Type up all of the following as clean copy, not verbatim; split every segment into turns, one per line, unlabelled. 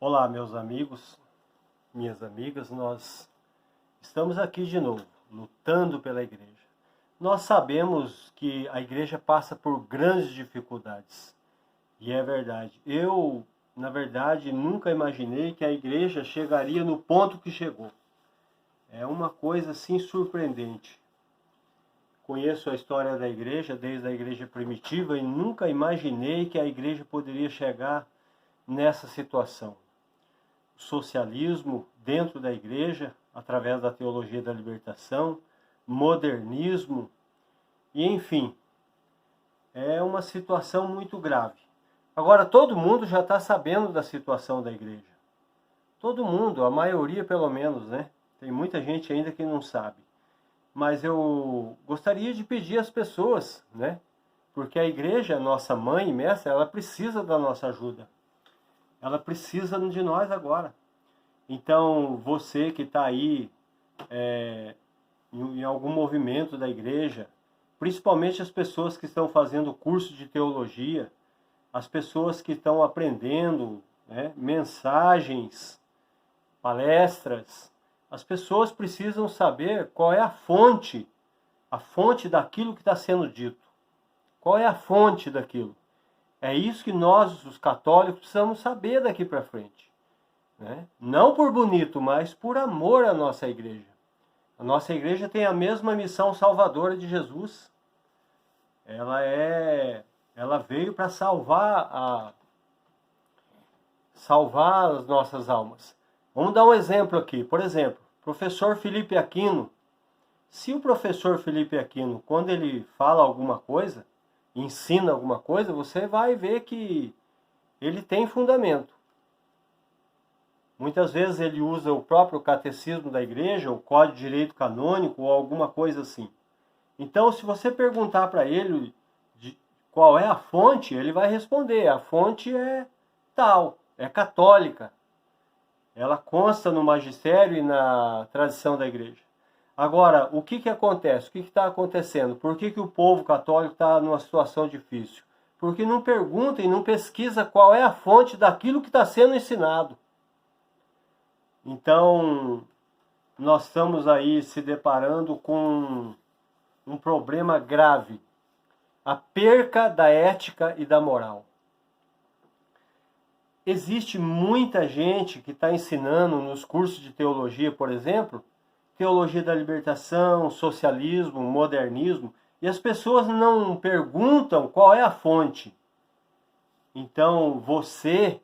Olá, meus amigos, minhas amigas, nós estamos aqui de novo, lutando pela igreja. Nós sabemos que a igreja passa por grandes dificuldades, e é verdade. Eu, na verdade, nunca imaginei que a igreja chegaria no ponto que chegou. É uma coisa assim surpreendente. Conheço a história da igreja, desde a igreja primitiva, e nunca imaginei que a igreja poderia chegar nessa situação. Socialismo dentro da igreja, através da teologia da libertação, modernismo, e enfim, é uma situação muito grave. Agora, todo mundo já está sabendo da situação da igreja. Todo mundo, a maioria pelo menos, né? Tem muita gente ainda que não sabe. Mas eu gostaria de pedir às pessoas, né? Porque a igreja, nossa mãe e mestra, ela precisa da nossa ajuda. Ela precisa de nós agora. Então, você que está aí em algum movimento da igreja, principalmente as pessoas que estão fazendo curso de teologia, as pessoas que estão aprendendo, né, mensagens, palestras, as pessoas precisam saber qual é a fonte daquilo que está sendo dito. Qual é a fonte daquilo? É isso que nós, os católicos, precisamos saber daqui para frente. Né? Não por bonito, mas por amor à nossa igreja. A nossa igreja tem a mesma missão salvadora de Jesus. Ela veio para salvar as nossas almas. Vamos dar um exemplo aqui. Por exemplo, professor Felipe Aquino. Se o professor Felipe Aquino, quando ele fala alguma coisa, ensina alguma coisa, você vai ver que ele tem fundamento. Muitas vezes ele usa o próprio catecismo da igreja, o Código de Direito Canônico ou alguma coisa assim. Então, se você perguntar para ele qual é a fonte, ele vai responder. A fonte é tal, é católica. Ela consta no magistério e na tradição da igreja. Agora, o que acontece? O que está acontecendo? Por que o povo católico está numa situação difícil? Porque não pergunta e não pesquisa qual é a fonte daquilo que está sendo ensinado. Então, nós estamos aí se deparando com um problema grave. A perca da ética e da moral. Existe muita gente que está ensinando nos cursos de teologia, por exemplo, teologia da libertação, socialismo, modernismo, e as pessoas não perguntam qual é a fonte. Então, você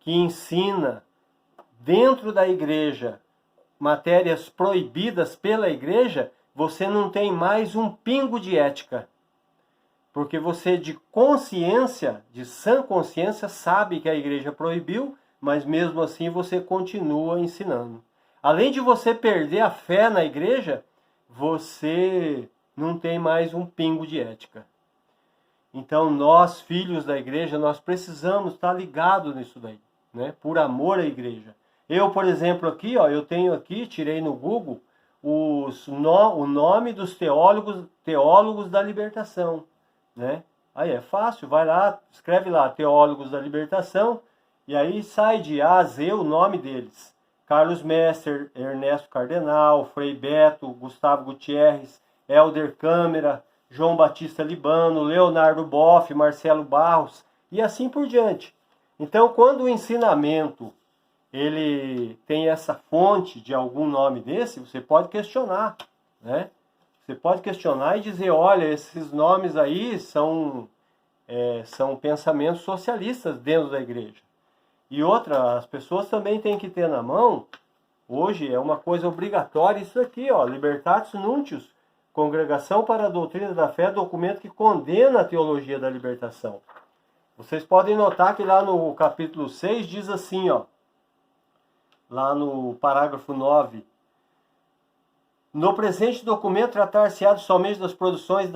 que ensina dentro da igreja matérias proibidas pela igreja, você não tem mais um pingo de ética. Porque você de consciência, de sã consciência, sabe que a igreja proibiu, mas mesmo assim você continua ensinando. Além de você perder a fé na igreja, você não tem mais um pingo de ética. Então nós, filhos da igreja, nós precisamos estar ligados nisso daí, né? Por amor à igreja. Eu, por exemplo, aqui, eu tenho aqui, tirei no Google, o nome dos teólogos da libertação. Né? Aí é fácil, vai lá, escreve lá, Teólogos da Libertação, e aí sai de A a Z o nome deles. Carlos Messer, Ernesto Cardenal, Frei Beto, Gustavo Gutierrez, Helder Câmara, João Batista Libano, Leonardo Boff, Marcelo Barros, e assim por diante. Então, quando o ensinamento ele tem essa fonte de algum nome desse, você pode questionar, né? Você pode questionar e dizer, olha, esses nomes aí são pensamentos socialistas dentro da igreja. E outra, as pessoas também têm que ter na mão, hoje é uma coisa obrigatória, isso aqui, Libertatis Nuntius, Congregação para a Doutrina da Fé, documento que condena a teologia da libertação. Vocês podem notar que lá no capítulo 6 diz assim, lá no parágrafo 9, no presente documento tratar-se-á somente das produções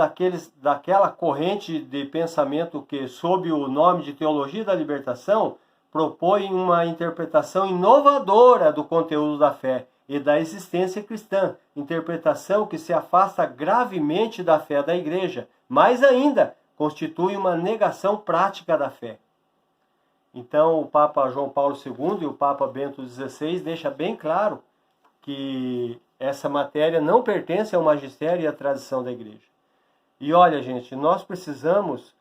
daquela corrente de pensamento que, sob o nome de Teologia da Libertação, propõe uma interpretação inovadora do conteúdo da fé e da existência cristã, interpretação que se afasta gravemente da fé da Igreja, mais ainda, constitui uma negação prática da fé. Então, o Papa João Paulo II e o Papa Bento XVI deixam bem claro que essa matéria não pertence ao magistério e à tradição da igreja. E olha, gente, nós precisamos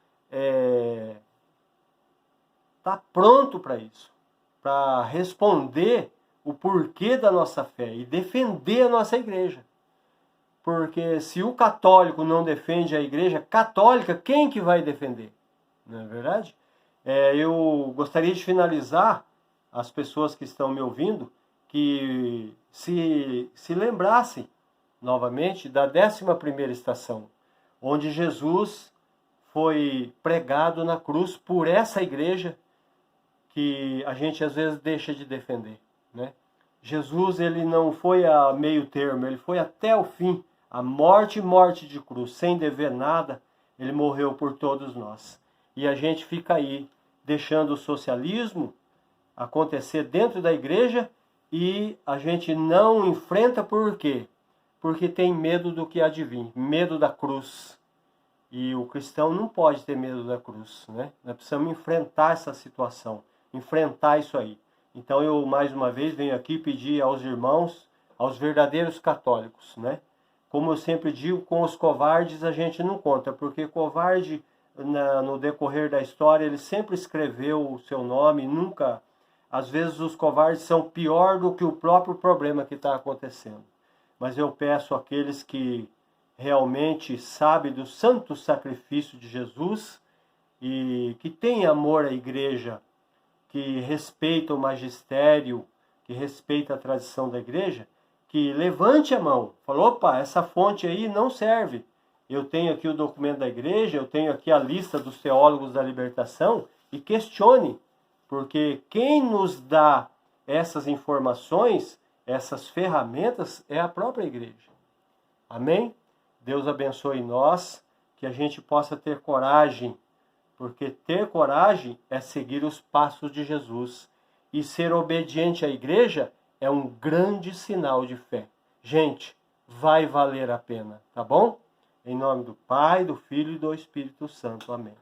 estar pronto para isso, para responder o porquê da nossa fé e defender a nossa igreja. Porque se o católico não defende a igreja católica, quem que vai defender? Não é verdade? Eu gostaria de finalizar as pessoas que estão me ouvindo que se lembrassem novamente da 11ª estação, onde Jesus foi pregado na cruz por essa igreja que a gente às vezes deixa de defender, né? Jesus, ele não foi a meio termo, ele foi até o fim, a morte de cruz, sem dever nada, ele morreu por todos nós. E a gente fica aí, deixando o socialismo acontecer dentro da igreja e a gente não enfrenta por quê? Porque tem medo do que há de vir, medo da cruz. E o cristão não pode ter medo da cruz, né? Nós precisamos enfrentar essa situação, enfrentar isso aí. Então eu, mais uma vez, venho aqui pedir aos irmãos, aos verdadeiros católicos, né? Como eu sempre digo, com os covardes a gente não conta, porque covarde, no decorrer da história, ele sempre escreveu o seu nome, nunca... Às vezes os covardes são pior do que o próprio problema que está acontecendo. Mas eu peço àqueles que realmente sabem do santo sacrifício de Jesus e que têm amor à igreja, que respeita o magistério, que respeita a tradição da igreja, que levante a mão. Falou, opa, essa fonte aí não serve. Eu tenho aqui o documento da igreja, eu tenho aqui a lista dos teólogos da libertação, e questione, porque quem nos dá essas informações, essas ferramentas, é a própria igreja. Amém? Deus abençoe nós, que a gente possa ter coragem, porque ter coragem é seguir os passos de Jesus. E ser obediente à igreja é um grande sinal de fé. Gente, vai valer a pena, tá bom? Em nome do Pai, do Filho e do Espírito Santo. Amém.